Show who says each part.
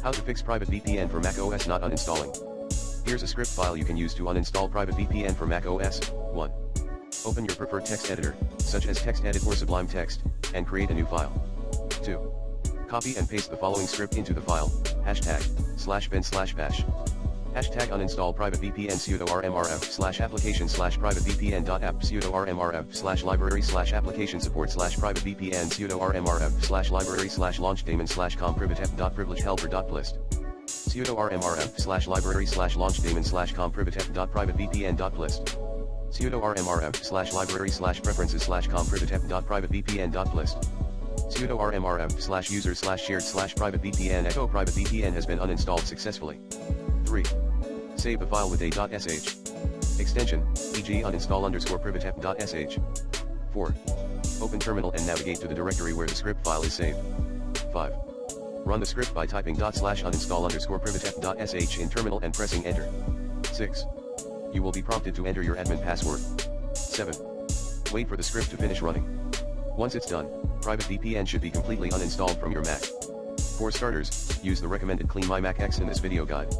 Speaker 1: How to fix PrivateVPN for macOS not uninstalling. Here's a script file you can use to uninstall PrivateVPN for macOS. 1. Open your preferred text editor, such as TextEdit or Sublime Text, and create a new file. 2. Copy and paste the following script into the file, #bin/bash. #uninstall PrivateVPN sudo rmrf/application/privatevpn.app sudo rmrf/library/application support/privatevpn sudo rmrf/library/LaunchDaemons/com.privatevpn.PrivilegeHelper.plist sudo rmrf/library/LaunchDaemons/com.privatevpn.PrivateVPN.plist sudo rmrf/library/preferences/com.privatevpn.PrivateVPN.plist sudo rmrf/user/shared/privatevpn. Echo PrivateVPN has been uninstalled successfully. 3. Save the file with a.sh extension, e.g. uninstall_privatevpn.sh. 4. Open terminal and navigate to the directory where the script file is saved. 5. Run the script by typing /uninstall_privatevpn.sh in terminal and pressing enter. 6. You will be prompted to enter your admin password. 7. Wait for the script to finish running. Once it's done, PrivateVPN should be completely uninstalled from your Mac. For starters, use the recommended Clean My Mac X in this video guide.